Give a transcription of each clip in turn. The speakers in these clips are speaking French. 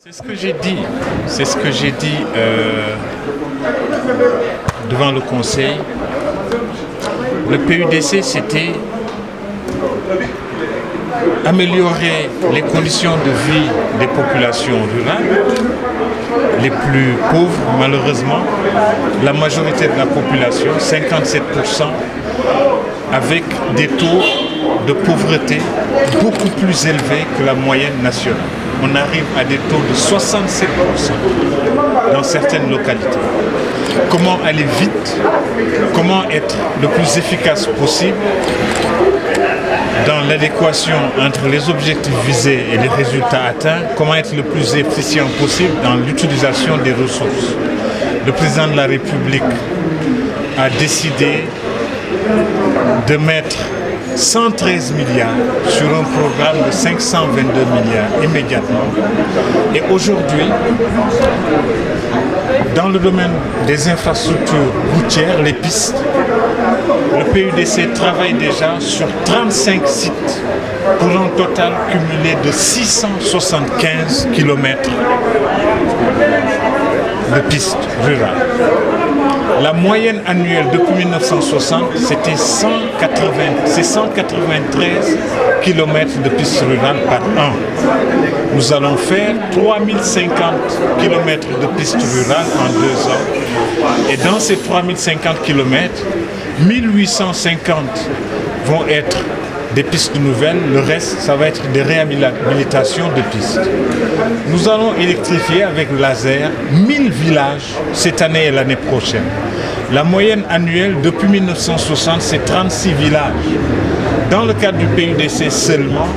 C'est ce que j'ai dit. C'est ce que j'ai dit devant le Conseil. Le PUDC, c'était améliorer les conditions de vie des populations rurales, les plus pauvres, malheureusement, la majorité de la population, 57%, avec des taux de pauvreté beaucoup plus élevés que la moyenne nationale. On arrive à des taux de 67% dans certaines localités. Comment aller vite? Comment être le plus efficace possible dans l'adéquation entre les objectifs visés et les résultats atteints? Comment être le plus efficient possible dans l'utilisation des ressources? Le président de la République a décidé de mettre 113 milliards sur un programme de 522 milliards immédiatement. Et aujourd'hui, dans le domaine des infrastructures routières, les pistes, le PUDC travaille déjà sur 35 sites pour un total cumulé de 675 km de pistes rurales. La moyenne annuelle depuis 1960, c'était 193 km de pistes rurales par an. Nous allons faire 3050 km de pistes rurales en 2 ans. Et dans ces 3050 km, 1850 vont être des pistes nouvelles, le reste, ça va être des réhabilitations de pistes. Nous allons électrifier avec le laser 1000 villages cette année et l'année prochaine. La moyenne annuelle depuis 1960, c'est 36 villages. Dans le cadre du PUDC seulement,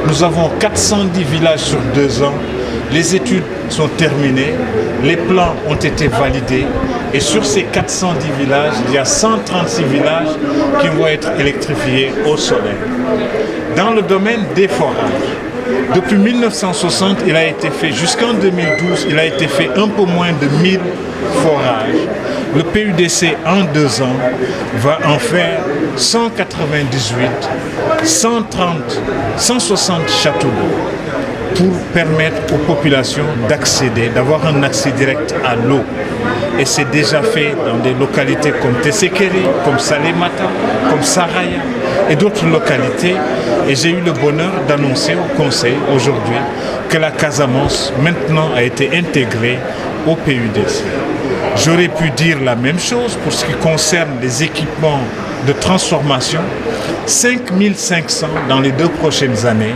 nous avons 410 villages sur 2 ans. Les études sont terminées, les plans ont été validés et sur ces 410 villages, il y a 136 villages qui vont être électrifiés au soleil. Dans le domaine des forages, depuis 1960, il a été fait, jusqu'en 2012, il a été fait un peu moins de 1000 forages. Le PUDC, en 2 ans, va en faire 198, 130, 160 châteaux d'eau pour permettre aux populations d'accéder, d'avoir un accès direct à l'eau. Et c'est déjà fait dans des localités comme Tessékéré, comme Salémata, comme Saraya et d'autres localités. Et j'ai eu le bonheur d'annoncer au Conseil aujourd'hui que la Casamance maintenant a été intégrée au PUDC. J'aurais pu dire la même chose pour ce qui concerne les équipements de transformation. 5500 dans les 2 prochaines années.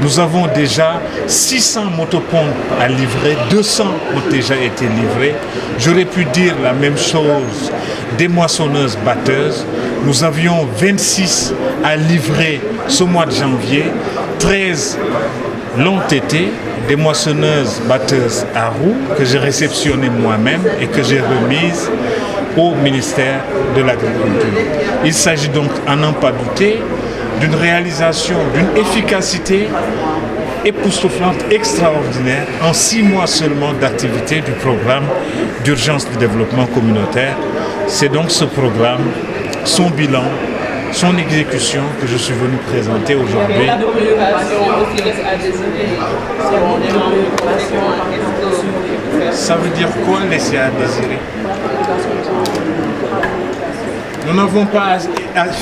Nous avons déjà 600 motopompes à livrer, 200 ont déjà été livrés. J'aurais pu dire la même chose des moissonneuses batteuses. Nous avions 26 à livrer ce mois de janvier, 13 l'ont été, des moissonneuses batteuses à roues que j'ai réceptionnées moi-même et que j'ai remises au ministère de l'Agriculture. Il s'agit donc, à n'en pas douter, d'une réalisation, d'une efficacité époustouflante, extraordinaire, en 6 mois seulement d'activité du programme d'urgence de développement communautaire. C'est donc ce programme, son bilan, son exécution que je suis venu présenter aujourd'hui. Ça veut dire quoi, laisser à désirer? Nous n'avons pas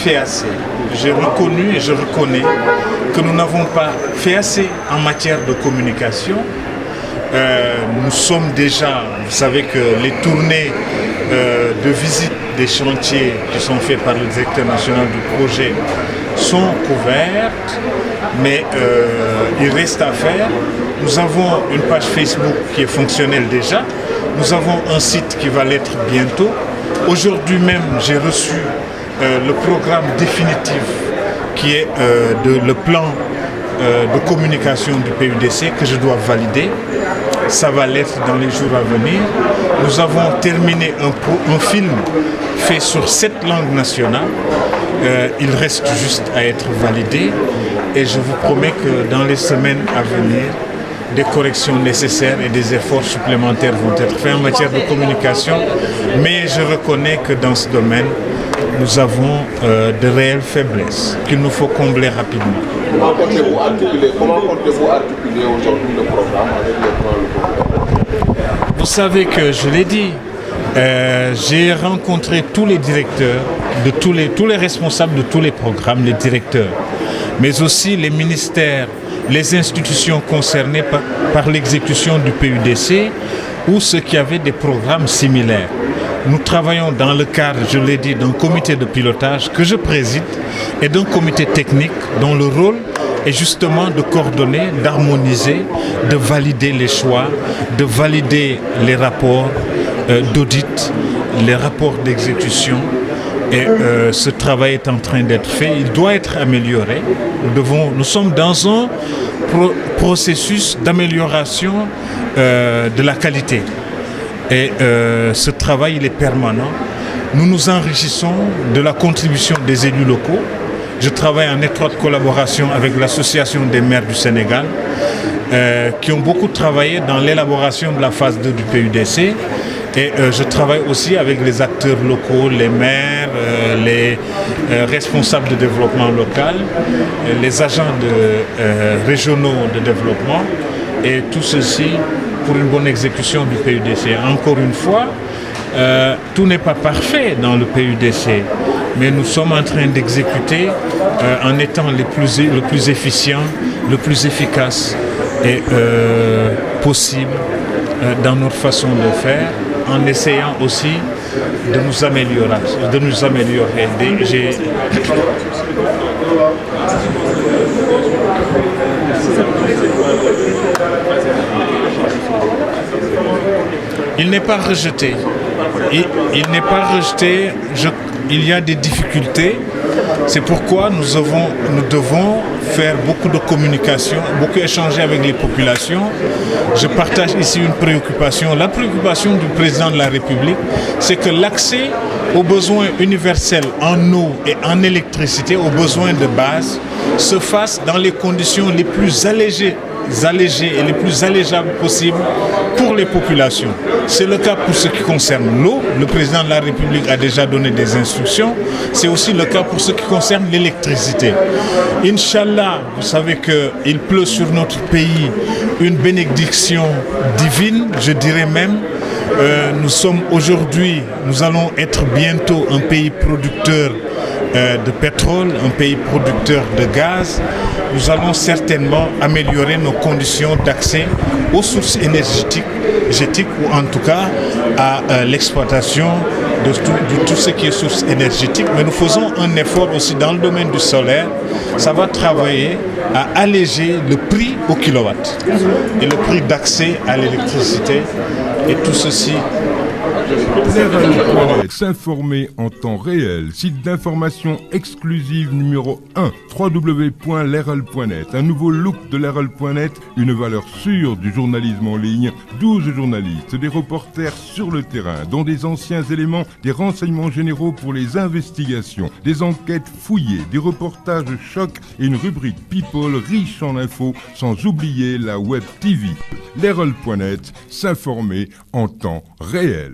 fait assez. J'ai reconnu et je reconnais que nous n'avons pas fait assez en matière de communication. Nous sommes déjà, vous savez que les tournées de visite des chantiers qui sont faits par le directeur national du projet sont couvertes, mais il reste à faire. Nous avons une page Facebook qui est fonctionnelle déjà. Nous avons un site qui va l'être bientôt. Aujourd'hui même, j'ai reçu le programme définitif qui est le plan de communication du PUDC que je dois valider. Ça va l'être dans les jours à venir. Nous avons terminé un film fait sur 7 langues nationales. Il reste juste à être validé et je vous promets que dans les semaines à venir, des corrections nécessaires et des efforts supplémentaires vont être faits en matière de communication. Mais je reconnais que dans ce domaine, nous avons de réelles faiblesses qu'il nous faut combler rapidement. Comment comptez-vous articuler aujourd'hui le programme avec le plan locaux? Vous savez que, je l'ai dit, j'ai rencontré tous les directeurs, tous les responsables de tous les programmes, les directeurs, mais aussi les ministères, les institutions concernées par l'exécution du PUDC ou ceux qui avaient des programmes similaires. Nous travaillons dans le cadre, je l'ai dit, d'un comité de pilotage que je préside et d'un comité technique dont le rôle est justement de coordonner, d'harmoniser, de valider les choix, de valider les rapports d'audit, les rapports d'exécution. Et ce travail est en train d'être fait, il doit être amélioré. Nous sommes dans un processus d'amélioration de la qualité. Et ce travail, il est permanent. Nous nous enrichissons de la contribution des élus locaux. Je travaille en étroite collaboration avec l'Association des maires du Sénégal, qui ont beaucoup travaillé dans l'élaboration de la phase 2 du PUDC. Et je travaille aussi avec les acteurs locaux, les maires, les responsables de développement local, les agents régionaux de développement, et tout ceci pour une bonne exécution du PUDC. Encore une fois, tout n'est pas parfait dans le PUDC, mais nous sommes en train d'exécuter en étant le plus efficient, le plus efficace et possible dans notre façon de faire, en essayant aussi de nous améliorer. Il n'est pas rejeté. Il n'est pas rejeté. Il y a des difficultés. C'est pourquoi nous devons faire beaucoup de communication, beaucoup échanger avec les populations. Je partage ici une préoccupation. La préoccupation du président de la République, c'est que l'accès aux besoins universels en eau et en électricité, aux besoins de base, se fasse dans les conditions les plus allégées et les plus allégeables possibles pour les populations. C'est le cas pour ce qui concerne l'eau. Le président de la République a déjà donné des instructions. C'est aussi le cas pour ce qui concerne l'électricité. Inch'Allah, vous savez qu'il pleut sur notre pays une bénédiction divine, je dirais même. Nous allons être bientôt un pays producteur de pétrole, un pays producteur de gaz. Nous allons certainement améliorer nos conditions d'accès aux sources énergétiques ou en tout cas à l'exploitation de tout ce qui est source énergétique. Mais nous faisons un effort aussi dans le domaine du solaire. Ça va travailler à alléger le prix au kilowatt et le prix d'accès à l'électricité et tout ceci. S'informer en temps réel, site d'information exclusive numéro 1, www.lerl.net. Un nouveau look de lerl.net, une valeur sûre du journalisme en ligne, 12 journalistes, des reporters sur le terrain, dont des anciens éléments, des renseignements généraux pour les investigations, des enquêtes fouillées, des reportages choc et une rubrique People riche en infos, sans oublier la web TV. Lerl.net, s'informer en temps réel.